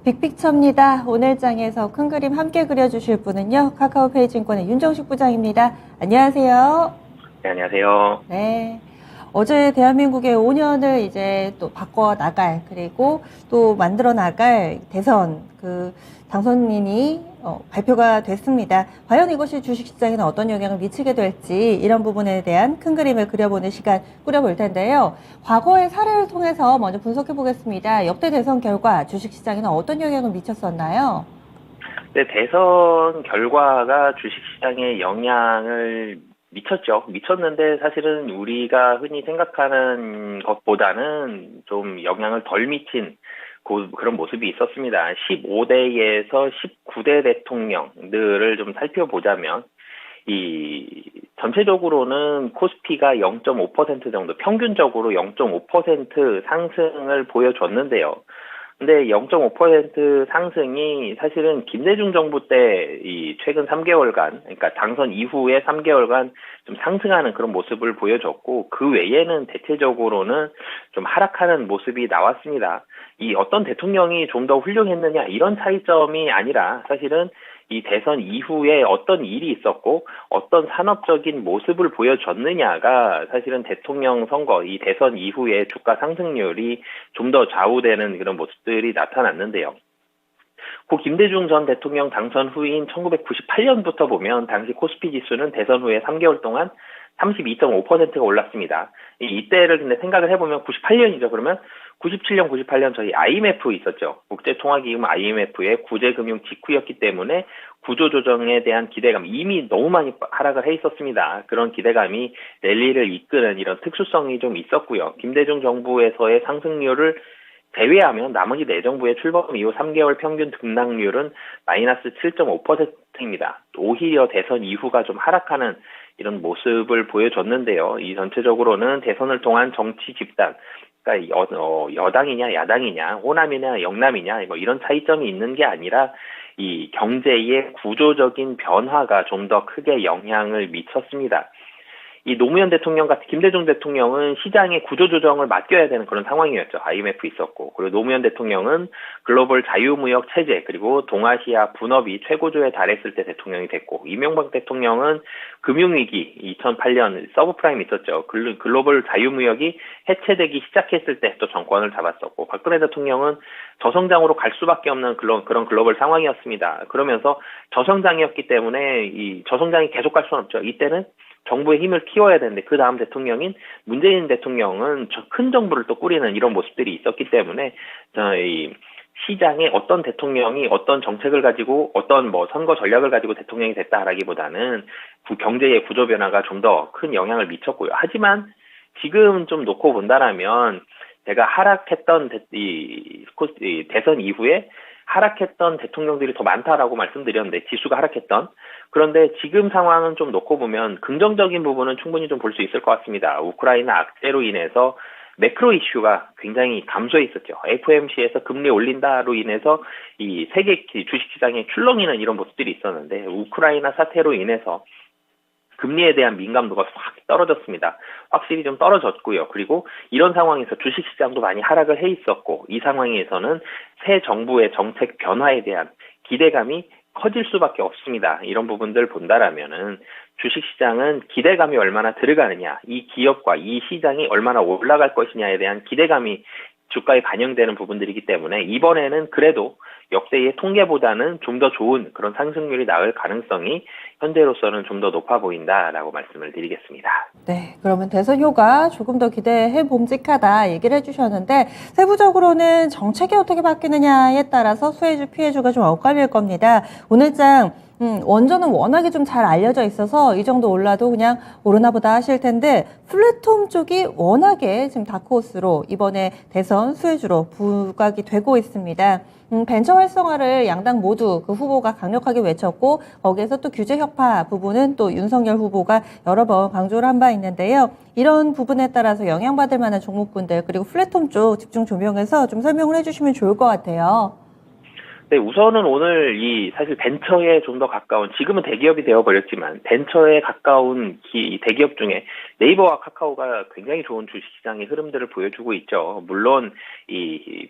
빅픽처입니다. 오늘 장에서 큰 그림 함께 그려주실 분은요, 카카오페이증권의 윤정식 부장입니다. 안녕하세요. 네, 안녕하세요. 네. 어제 대한민국의 5년을 이제 또 바꿔 나갈, 그리고 또 만들어 나갈 대선 당선인이 발표가 됐습니다. 과연 이것이 주식시장에는 어떤 영향을 미치게 될지 이런 부분에 대한 큰 그림을 그려보는 시간 꾸려볼 텐데요. 과거의 사례를 통해서 먼저 분석해 보겠습니다. 역대 대선 결과 주식시장에는 어떤 영향을 미쳤었나요? 네, 대선 결과가 주식시장에 영향을 미쳤죠. 미쳤는데 사실은 우리가 흔히 생각하는 것보다는 좀 영향을 덜 미친 그런 모습이 있었습니다. 15대에서 19대 대통령들을 좀 살펴보자면 전체적으로는 코스피가 0.5% 정도, 평균적으로 0.5% 상승을 보여줬는데요. 근데 0.5% 상승이 사실은 김대중 정부 때 최근 3개월간, 그러니까 당선 이후에 3개월간 좀 상승하는 그런 모습을 보여줬고, 그 외에는 대체적으로는 좀 하락하는 모습이 나왔습니다. 어떤 대통령이 좀 더 훌륭했느냐, 이런 차이점이 아니라 사실은 이 대선 이후에 어떤 일이 있었고 어떤 산업적인 모습을 보여줬느냐가 사실은 대통령 선거, 이 대선 이후에 주가 상승률이 좀 더 좌우되는 그런 모습들이 나타났는데요. 김대중 전 대통령 당선 후인 1998년부터 보면 당시 코스피 지수는 대선 후에 3개월 동안 32.5%가 올랐습니다. 이때를 근데 생각을 해보면 98년이죠. 그러면 97년, 98년 저희 IMF 있었죠. 국제통화기금 IMF의 구제금융 직후였기 때문에 구조조정에 대한 기대감 이미 너무 많이 하락을 해 있었습니다. 그런 기대감이 랠리를 이끄는 이런 특수성이 좀 있었고요. 김대중 정부에서의 상승률을 제외하면 나머지 네 정부의 출범 이후 3개월 평균 등락률은 마이너스 7.5%입니다. 오히려 대선 이후가 좀 하락하는 이런 모습을 보여줬는데요. 전체적으로는 대선을 통한 정치 집단, 그러니까 여당이냐 야당이냐 호남이냐 영남이냐 이런 차이점이 있는 게 아니라 이 경제의 구조적인 변화가 좀 더 크게 영향을 미쳤습니다. 노무현 대통령 같은 김대중 대통령은 시장의 구조조정을 맡겨야 되는 그런 상황이었죠. IMF 있었고, 그리고 노무현 대통령은 글로벌 자유무역 체제 그리고 동아시아 분업이 최고조에 달했을 때 대통령이 됐고, 이명박 대통령은 금융위기 2008년 서브프라임 있었죠. 글로벌 자유무역이 해체되기 시작했을 때 또 정권을 잡았었고, 박근혜 대통령은 저성장으로 갈 수밖에 없는 그런 글로벌 상황이었습니다. 그러면서 저성장이었기 때문에 저성장이 계속 갈 수는 없죠. 이때는 정부의 힘을 키워야 되는데 그 다음 대통령인 문재인 대통령은 큰 정부를 또 꾸리는 이런 모습들이 있었기 때문에 시장에 어떤 대통령이 어떤 정책을 가지고 어떤 선거 전략을 가지고 대통령이 됐다라기보다는 경제의 구조 변화가 좀 더 큰 영향을 미쳤고요. 하지만 지금 좀 놓고 본다라면 제가 하락했던 대선 이후에 하락했던 대통령들이 더 많다라고 말씀드렸는데 지수가 하락했던, 그런데 지금 상황은 좀 놓고 보면 긍정적인 부분은 충분히 좀 볼 수 있을 것 같습니다. 우크라이나 악재로 인해서 매크로 이슈가 굉장히 감소해 있었죠. FOMC에서 금리 올린다로 인해서 이 세계 주식시장에 출렁이는 이런 모습들이 있었는데 우크라이나 사태로 인해서 금리에 대한 민감도가 확 떨어졌습니다. 확실히 좀 떨어졌고요. 그리고 이런 상황에서 주식시장도 많이 하락을 해 있었고, 이 상황에서는 새 정부의 정책 변화에 대한 기대감이 커질 수밖에 없습니다. 이런 부분들 본다라면은 주식시장은 기대감이 얼마나 들어가느냐, 이 기업과 이 시장이 얼마나 올라갈 것이냐에 대한 기대감이 주가에 반영되는 부분들이기 때문에 이번에는 그래도 역대의 통계보다는 좀 더 좋은 그런 상승률이 나올 가능성이 현재로서는 좀 더 높아 보인다라고 말씀을 드리겠습니다. 네, 그러면 대선 효과 조금 더 기대해 봄직하다 얘기를 해주셨는데, 세부적으로는 정책이 어떻게 바뀌느냐에 따라서 수혜주 피해주가 좀 엇갈릴 겁니다. 오늘장 원전은 워낙에 좀 잘 알려져 있어서 이 정도 올라도 그냥 오르나 보다 하실 텐데, 플랫폼 쪽이 워낙에 지금 다크호스로 이번에 대선 수혜주로 부각이 되고 있습니다. 벤처 활성화를 양당 모두 그 후보가 강력하게 외쳤고, 거기에서 또 규제 혁파 부분은 또 윤석열 후보가 여러 번 강조를 한 바 있는데요. 이런 부분에 따라서 영향받을 만한 종목군들, 그리고 플랫폼 쪽 집중 조명해서 좀 설명을 해주시면 좋을 것 같아요. 네, 우선은 오늘 사실 벤처에 좀 더 가까운, 지금은 대기업이 되어버렸지만, 벤처에 가까운 대기업 중에 네이버와 카카오가 굉장히 좋은 주식시장의 흐름들을 보여주고 있죠. 물론,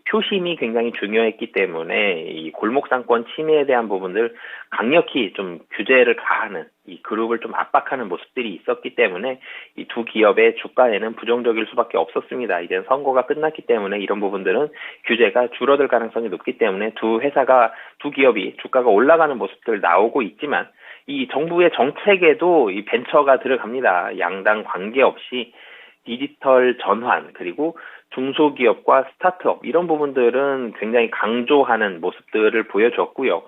표심이 굉장히 중요했기 때문에, 이 골목상권 침해에 대한 부분들 강력히 좀 규제를 가하는, 이 그룹을 좀 압박하는 모습들이 있었기 때문에, 이 두 기업의 주가에는 부정적일 수밖에 없었습니다. 이제 선거가 끝났기 때문에 이런 부분들은 규제가 줄어들 가능성이 높기 때문에 두 기업이 주가가 올라가는 모습들 나오고 있지만 이 정부의 정책에도 이 벤처가 들어갑니다. 양당 관계없이 디지털 전환 그리고 중소기업과 스타트업 이런 부분들은 굉장히 강조하는 모습들을 보여줬고요.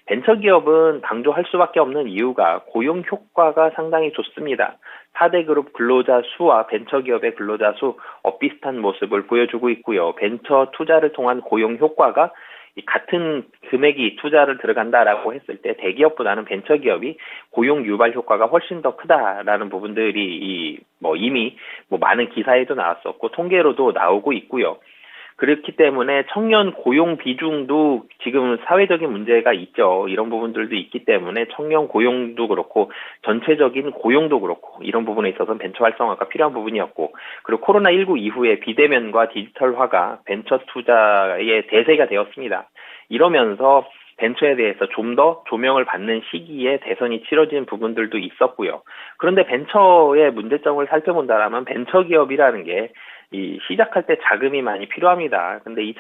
벤처기업은 강조할 수밖에 없는 이유가 고용 효과가 상당히 좋습니다. 4대 그룹 근로자 수와 벤처기업의 근로자 수 비슷한 모습을 보여주고 있고요. 벤처 투자를 통한 고용 효과가 같은 금액이 투자를 들어간다라고 했을 때 대기업보다는 벤처기업이 고용 유발 효과가 훨씬 더 크다라는 부분들이 이미 많은 기사에도 나왔었고 통계로도 나오고 있고요. 그렇기 때문에 청년 고용 비중도 지금 사회적인 문제가 있죠. 이런 부분들도 있기 때문에 청년 고용도 그렇고 전체적인 고용도 그렇고 이런 부분에 있어서는 벤처 활성화가 필요한 부분이었고 그리고 코로나19 이후에 비대면과 디지털화가 벤처 투자의 대세가 되었습니다. 이러면서 벤처에 대해서 좀 더 조명을 받는 시기에 대선이 치러진 부분들도 있었고요. 그런데 벤처의 문제점을 살펴본다면 벤처기업이라는 게 시작할 때 자금이 많이 필요합니다. 근데 이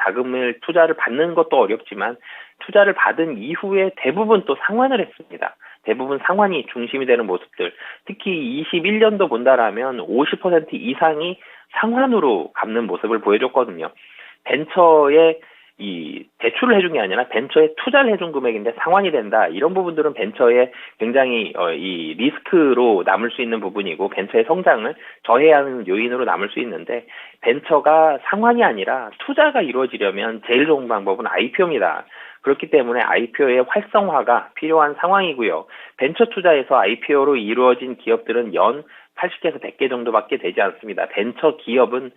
투자를 받는 것도 어렵지만 투자를 받은 이후에 대부분 또 상환을 했습니다. 대부분 상환이 중심이 되는 모습들. 특히 21년도 본다라면 50% 이상이 상환으로 갚는 모습을 보여줬거든요. 벤처에 대출을 해준 게 아니라 벤처에 투자를 해준 금액인데 상환이 된다. 이런 부분들은 벤처에 굉장히 리스크로 남을 수 있는 부분이고 벤처의 성장을 저해야 하는 요인으로 남을 수 있는데 벤처가 상환이 아니라 투자가 이루어지려면 제일 좋은 방법은 IPO입니다. 그렇기 때문에 IPO의 활성화가 필요한 상황이고요. 벤처 투자에서 IPO로 이루어진 기업들은 연 80개에서 100개 정도밖에 되지 않습니다. 벤처 기업은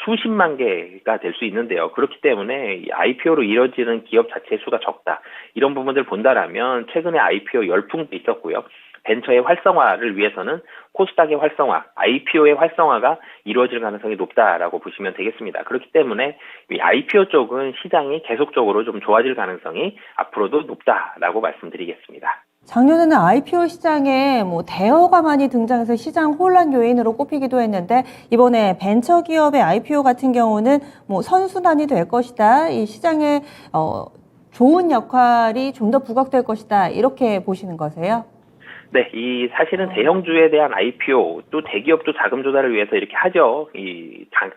수십만 개가 될 수 있는데요. 그렇기 때문에 IPO로 이뤄지는 기업 자체의 수가 적다. 이런 부분들 본다라면 최근에 IPO 열풍도 있었고요. 벤처의 활성화를 위해서는 코스닥의 활성화, IPO의 활성화가 이루어질 가능성이 높다라고 보시면 되겠습니다. 그렇기 때문에 이 IPO 쪽은 시장이 계속적으로 좀 좋아질 가능성이 앞으로도 높다라고 말씀드리겠습니다. 작년에는 IPO 시장에 대여가 많이 등장해서 시장 혼란 요인으로 꼽히기도 했는데 이번에 벤처기업의 IPO 같은 경우는 선순환이 될 것이다. 이 시장에 좋은 역할이 좀 더 부각될 것이다. 이렇게 보시는 거세요? 네, 사실은 대형주에 대한 IPO, 또 대기업도 자금 조달을 위해서 이렇게 하죠.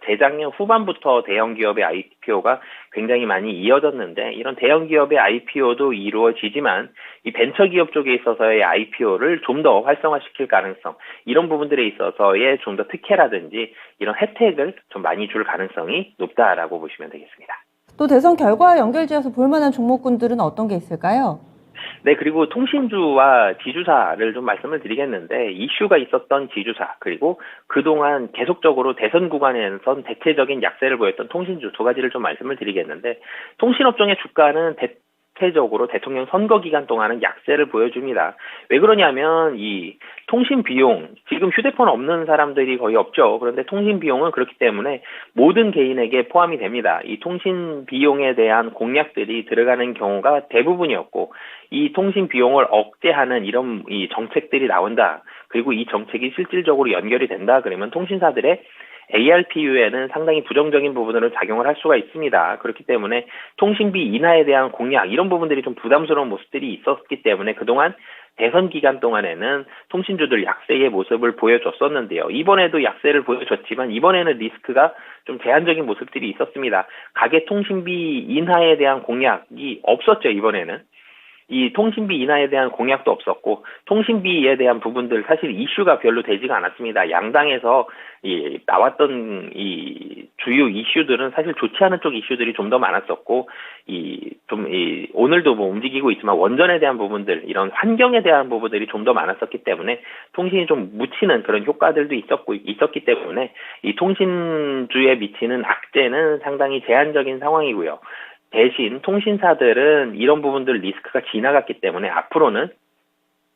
재작년 후반부터 대형기업의 IPO가 굉장히 많이 이어졌는데, 이런 대형기업의 IPO도 이루어지지만, 이 벤처기업 쪽에 있어서의 IPO를 좀 더 활성화시킬 가능성, 이런 부분들에 있어서의 좀 더 특혜라든지, 이런 혜택을 좀 많이 줄 가능성이 높다라고 보시면 되겠습니다. 또 대선 결과와 연결지어서 볼만한 종목군들은 어떤 게 있을까요? 네, 그리고 통신주와 지주사를 좀 말씀을 드리겠는데, 이슈가 있었던 지주사, 그리고 그동안 계속적으로 대선 구간에선 대체적인 약세를 보였던 통신주 두 가지를 좀 말씀을 드리겠는데, 통신업종의 주가는 대체적으로 대통령 선거 기간 동안은 약세를 보여줍니다. 왜 그러냐면 이 통신 비용, 지금 휴대폰 없는 사람들이 거의 없죠. 그런데 통신 비용은 그렇기 때문에 모든 개인에게 포함이 됩니다. 이 통신 비용에 대한 공약들이 들어가는 경우가 대부분이었고 이 통신 비용을 억제하는 이런 정책들이 나온다. 그리고 이 정책이 실질적으로 연결이 된다. 그러면 통신사들의 ARPU에는 상당히 부정적인 부분으로 작용을 할 수가 있습니다. 그렇기 때문에 통신비 인하에 대한 공약 이런 부분들이 좀 부담스러운 모습들이 있었기 때문에 그동안 대선 기간 동안에는 통신주들 약세의 모습을 보여줬었는데요. 이번에도 약세를 보여줬지만 이번에는 리스크가 좀 제한적인 모습들이 있었습니다. 가계 통신비 인하에 대한 공약이 없었죠. 이번에는. 이 통신비 인하에 대한 공약도 없었고 통신비에 대한 부분들 사실 이슈가 별로 되지가 않았습니다. 양당에서 나왔던 주요 이슈들은 사실 좋지 않은 쪽 이슈들이 좀 더 많았었고 오늘도 움직이고 있지만 원전에 대한 부분들 이런 환경에 대한 부분들이 좀 더 많았었기 때문에 통신이 좀 묻히는 그런 효과들도 있었기 때문에 이 통신주에 미치는 악재는 상당히 제한적인 상황이고요. 대신 통신사들은 이런 부분들 리스크가 지나갔기 때문에 앞으로는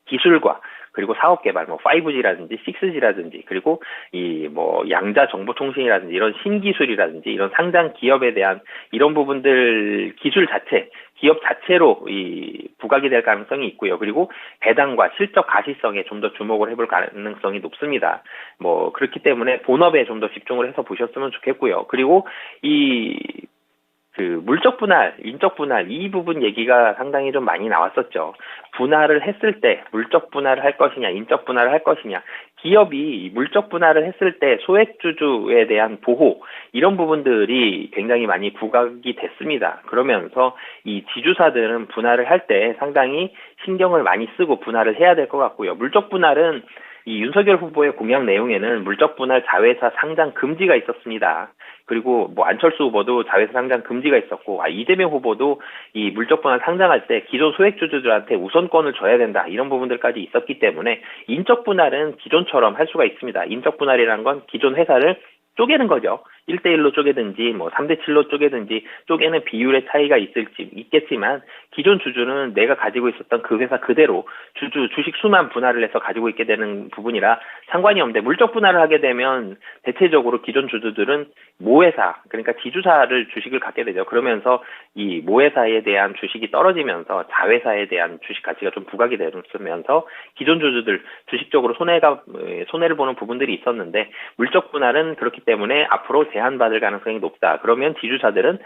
기술과 그리고 사업 개발, 뭐 5G라든지 6G라든지 그리고 이 뭐 양자 정보통신이라든지 이런 신기술이라든지 이런 상장 기업에 대한 이런 부분들 기술 자체, 기업 자체로 이 부각이 될 가능성이 있고요. 그리고 배당과 실적 가시성에 좀 더 주목을 해볼 가능성이 높습니다. 뭐 그렇기 때문에 본업에 좀 더 집중을 해서 보셨으면 좋겠고요. 그리고 이 물적 분할, 인적 분할, 이 부분 얘기가 상당히 좀 많이 나왔었죠. 분할을 했을 때 물적 분할을 할 것이냐, 인적 분할을 할 것이냐. 기업이 물적 분할을 했을 때 소액주주에 대한 보호, 이런 부분들이 굉장히 많이 부각이 됐습니다. 그러면서 이 지주사들은 분할을 할 때 상당히 신경을 많이 쓰고 분할을 해야 될 것 같고요. 물적 분할은 이 윤석열 후보의 공약 내용에는 물적 분할 자회사 상장 금지가 있었습니다. 그리고 뭐 안철수 후보도 자회사 상장 금지가 있었고, 이재명 후보도 이 물적 분할 상장할 때 기존 소액주주들한테 우선권을 줘야 된다, 이런 부분들까지 있었기 때문에 인적 분할은 기존처럼 할 수가 있습니다. 인적 분할이라는 건 기존 회사를 쪼개는 거죠. 1대1로 쪼개든지 뭐 3대7로 쪼개든지 쪼개는 비율의 차이가 있겠지만 기존 주주는 내가 가지고 있었던 그 회사 그대로 주식 수만 분할을 해서 가지고 있게 되는 부분이라 상관이 없는데, 물적 분할을 하게 되면 대체적으로 기존 주주들은 모회사, 그러니까 지주사를 주식을 갖게 되죠. 그러면서 이 모회사에 대한 주식이 떨어지면서 자회사에 대한 주식 가치가 좀 부각이 되면서 기존 주주들 주식적으로 손해를 보는 부분들이 있었는데, 물적 분할은 그렇기 때문에 앞으로 제한받을 가능성이 높다. 그러면 지주사들은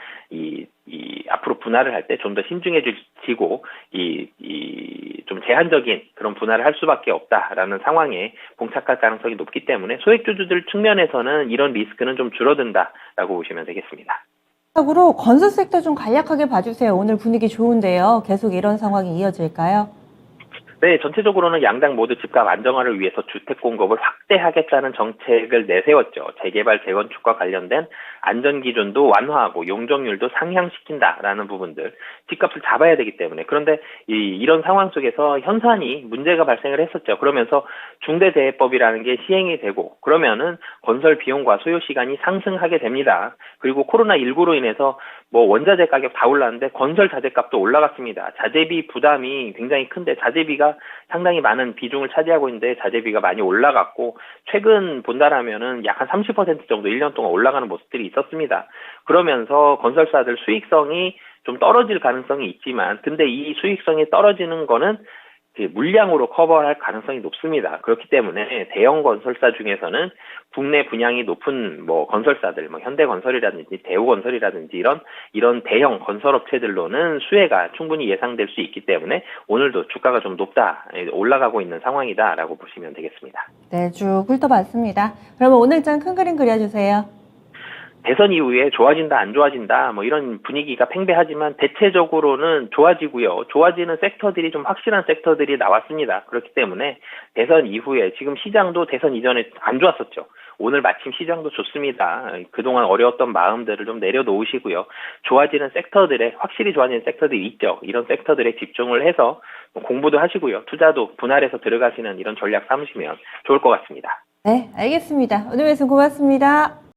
앞으로 분할을 할 때 좀 더 신중해지고 좀 제한적인 그런 분할을 할 수밖에 없다라는 상황에 봉착할 가능성이 높기 때문에 소액주주들 측면에서는 이런 리스크는 좀 줄어든다라고 보시면 되겠습니다. 으로 건설 섹터 좀 간략하게 봐주세요. 오늘 분위기 좋은데요. 계속 이런 상황이 이어질까요? 네, 전체적으로는 양당 모두 집값 안정화를 위해서 주택 공급을 확대하겠다는 정책을 내세웠죠. 재개발, 재건축과 관련된 안전 기준도 완화하고 용적률도 상향시킨다라는 부분들, 집값을 잡아야 되기 때문에. 그런데 이런 상황 속에서 현산이 문제가 발생을 했었죠. 그러면서 중대재해법이라는 게 시행이 되고, 그러면은 건설 비용과 소요 시간이 상승하게 됩니다. 그리고 코로나19로 인해서 뭐 원자재 가격 다 올랐는데 건설 자재값도 올라갔습니다. 자재비 부담이 굉장히 큰데, 자재비가 상당히 많은 비중을 차지하고 있는데 자재비가 많이 올라갔고, 최근 본다라면은 약 한 30% 정도 1년 동안 올라가는 모습들이 있었습니다. 그러면서 건설사들 수익성이 좀 떨어질 가능성이 있지만, 근데 이 수익성이 떨어지는 거는 물량으로 커버할 가능성이 높습니다. 그렇기 때문에 대형 건설사 중에서는 국내 분양이 높은 뭐 건설사들, 뭐 현대건설이라든지 대우건설이라든지 이런 대형 건설업체들로는 수혜가 충분히 예상될 수 있기 때문에 오늘도 주가가 좀 높다, 올라가고 있는 상황이다라고 보시면 되겠습니다. 네, 쭉 훑어봤습니다. 그러면 오늘 장 큰 그림 그려주세요. 대선 이후에 좋아진다, 안 좋아진다, 뭐 이런 분위기가 팽배하지만 대체적으로는 좋아지고요. 좋아지는 섹터들이 좀 확실한 섹터들이 나왔습니다. 그렇기 때문에 대선 이후에, 지금 시장도 대선 이전에 안 좋았었죠. 오늘 마침 시장도 좋습니다. 그동안 어려웠던 마음들을 좀 내려놓으시고요. 좋아지는 섹터들에, 확실히 좋아지는 섹터들이 있죠. 이런 섹터들에 집중을 해서 공부도 하시고요. 투자도 분할해서 들어가시는 이런 전략 삼으시면 좋을 것 같습니다. 네, 알겠습니다. 오늘 말씀 고맙습니다.